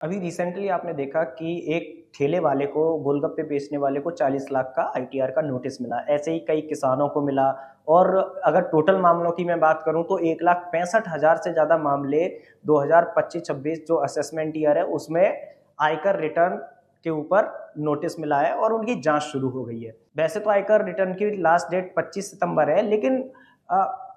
अभी रिसेंटली आपने देखा कि एक ठेले वाले को, गोलगप्पे बेचने वाले को 40 लाख का आईटीआर का नोटिस मिला। ऐसे ही कई किसानों को मिला। और अगर टोटल मामलों की मैं बात करूं तो 1,65,000 से ज़्यादा मामले 2025-26 जो असेसमेंट ईयर है उसमें आयकर रिटर्न के ऊपर नोटिस मिला है और उनकी जांच शुरू हो गई है। वैसे तो आयकर रिटर्न की लास्ट डेट 25 सितंबर है, लेकिन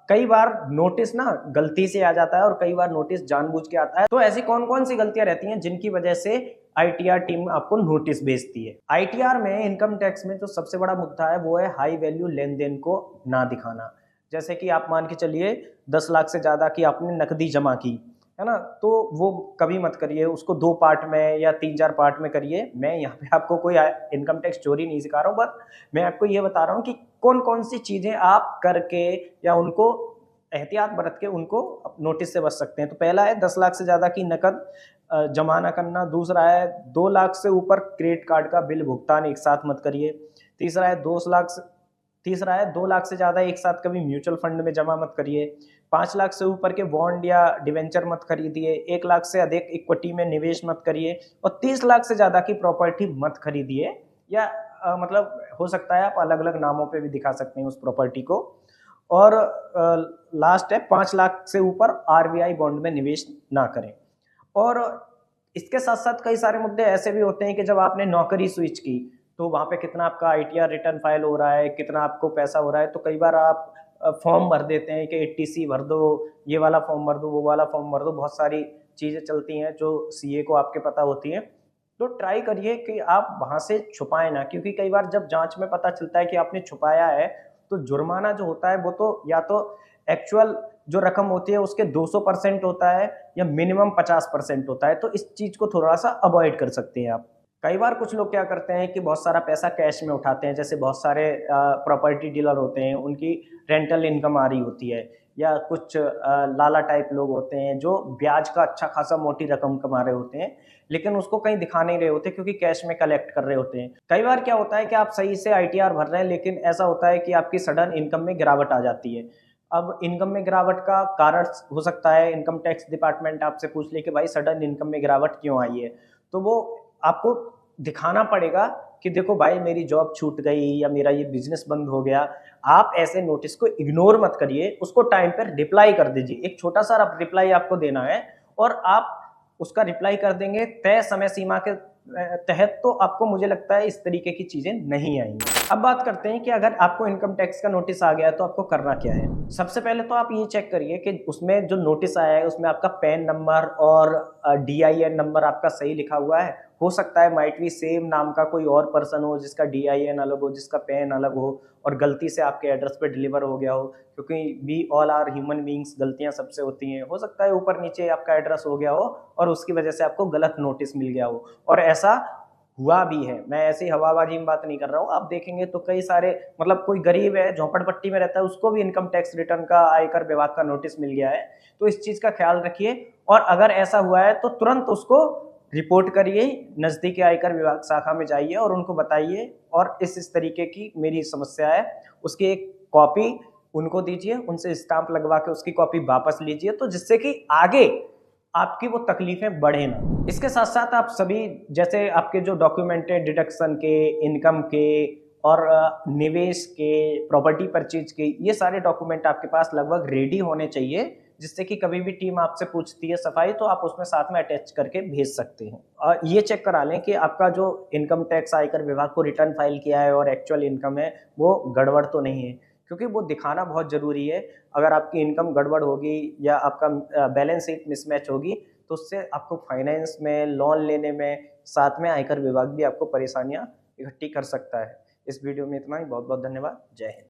कई बार नोटिस ना गलती से आ जाता है और कई बार नोटिस जानबूझ के आता है। तो ऐसी कौन कौन सी गलतियां रहती हैं जिनकी वजह से आईटीआर टीम आपको नोटिस भेजती है? आईटीआर में, इनकम टैक्स में जो सबसे बड़ा मुद्दा है वो है हाई वैल्यू लेन देन को ना दिखाना। जैसे कि आप मान के चलिए 10 लाख से ज्यादा की आपने नकदी जमा की है ना, तो वो कभी मत करिए, उसको 2 पार्ट में या 3-4 पार्ट में करिए। मैं यहाँ पे आपको कोई इनकम टैक्स चोरी नहीं सिखा रहा हूँ, बट मैं आपको ये बता रहा हूँ कि कौन कौन सी चीजें आप करके या उनको एहतियात बरत के उनको नोटिस से बच सकते हैं। तो पहला है 10 लाख से ज्यादा की नकद जमा ना करना। दूसरा है 2 लाख से ऊपर क्रेडिट कार्ड का बिल भुगतान एक साथ मत करिए। तीसरा है 2 लाख से ज्यादा एक साथ कभी म्यूचुअल फंड में जमा मत करिए। 5 लाख से ऊपर के बॉन्ड या डिवेंचर मत खरीदिए। 1 लाख से अधिक इक्विटी में निवेश मत करिए और 30 लाख से ज्यादा की प्रॉपर्टी मत खरीदिए। या मतलब हो सकता है आप अलग अलग नामों पे भी दिखा सकते हैं उस प्रॉपर्टी को। और लास्ट है 5 लाख से ऊपर आरबीआई बॉन्ड में निवेश ना करें। और इसके साथ साथ कई सारे मुद्दे ऐसे भी होते हैं कि जब आपने नौकरी स्विच की तो वहां पे कितना आपका आईटीआर रिटर्न फाइल हो रहा है, कितना आपको पैसा हो रहा है। तो कई बार आप फॉर्म भर देते हैं कि एटीसी भर दो, ये वाला फॉर्म भर दो, वो वाला फॉर्म भर दो। बहुत सारी चीजें चलती हैं जो सीए को आपके पता होती हैं। तो ट्राई करिए कि आप वहां से छुपाएं ना, क्योंकि कई बार जब जांच में पता चलता है कि आपने छुपाया है तो जुर्माना जो होता है वो तो या तो एक्चुअल जो रकम होती है उसके 200% होता है या मिनिमम 50% होता है। तो इस चीज को थोड़ा सा अवॉइड कर सकते हैं आप। कई बार कुछ लोग क्या करते हैं कि बहुत सारा पैसा कैश में उठाते हैं। जैसे बहुत सारे प्रॉपर्टी डीलर होते हैं, उनकी रेंटल इनकम आ रही होती है, या कुछ लाला टाइप लोग होते हैं जो ब्याज का अच्छा खासा मोटी रकम कमा रहे होते हैं, लेकिन उसको कहीं दिखा नहीं रहे होते क्योंकि कैश में कलेक्ट कर रहे होते हैं। कई बार क्या होता है कि आप सही से आईटीआर भर रहे हैं, लेकिन ऐसा होता है कि आपकी सडन इनकम में गिरावट आ जाती है। अब इनकम में गिरावट का कारण हो सकता है इनकम टैक्स डिपार्टमेंट आपसे पूछ ले कि भाई सडन इनकम में गिरावट क्यों आई है। तो वो आपको दिखाना पड़ेगा कि देखो भाई मेरी जॉब छूट गई या मेरा ये बिजनेस बंद हो गया। आप ऐसे नोटिस को इग्नोर मत करिए, उसको टाइम पर रिप्लाई कर दीजिए। एक छोटा सा रिप्लाई आपको देना है और आप उसका रिप्लाई कर देंगे तय समय सीमा के तहत, तो आपको मुझे लगता है इस तरीके की चीजें नहीं आएंगी। अब बात करते हैं कि अगर आपको इनकम टैक्स का नोटिस आ गया है तो आपको करना क्या है। सबसे पहले तो आप ये चेक करिए कि उसमें जो नोटिस आया है उसमें आपका पैन नंबर और डीआईएन नंबर आपका सही लिखा हुआ है। हो सकता है माइट भी सेम नाम का कोई और पर्सन हो जिसका डीआईएन अलग हो, जिसका पैन अलग हो और गलती से आपके एड्रेस पे डिलीवर हो गया हो, क्योंकि we all are human beings, गलतियां सबसे होती हैं। हो सकता है ऊपर नीचे आपका एड्रेस हो गया हो और उसकी वजह से आपको गलत नोटिस मिल गया हो। और ऐसा हुआ भी है, मैं ऐसी हवाबाजी में बात नहीं कर रहा हूँ। आप देखेंगे तो कई सारे, मतलब कोई गरीब है झोंपड़पट्टी में रहता है, उसको भी इनकम टैक्स रिटर्न का, आयकर विभाग का नोटिस मिल गया है। तो इस चीज का ख्याल रखिए और अगर ऐसा हुआ है तो तुरंत उसको रिपोर्ट करिए, नजदीकी आयकर विभाग शाखा में जाइए और उनको बताइए और इस तरीके की मेरी समस्या है, उसकी एक कॉपी उनको दीजिए, उनसे स्टाम्प लगवा के उसकी कॉपी वापस लीजिए, तो जिससे कि आगे आपकी वो तकलीफें बढ़े ना। इसके साथ साथ आप सभी, जैसे आपके जो डॉक्यूमेंट है डिडक्शन के, इनकम के और निवेश के, प्रॉपर्टी परचेज के, ये सारे डॉक्यूमेंट आपके पास लगभग रेडी होने चाहिए, जिससे कि कभी भी टीम आपसे पूछती है सफाई तो आप उसमें साथ में अटैच करके भेज सकते हैं। और ये चेक करा लें कि आपका जो इनकम टैक्स आयकर विभाग को रिटर्न फाइल किया है और एक्चुअल इनकम है वो गड़बड़ तो नहीं है, क्योंकि वो दिखाना बहुत जरूरी है। अगर आपकी इनकम गड़बड़ होगी या आपका बैलेंस शीट मिसमैच होगी तो उससे आपको फाइनेंस में, लोन लेने में, साथ में आयकर विभाग भी आपको परेशानियां इकट्ठी कर सकता है। इस वीडियो में इतना ही। बहुत बहुत धन्यवाद। जय हिंद।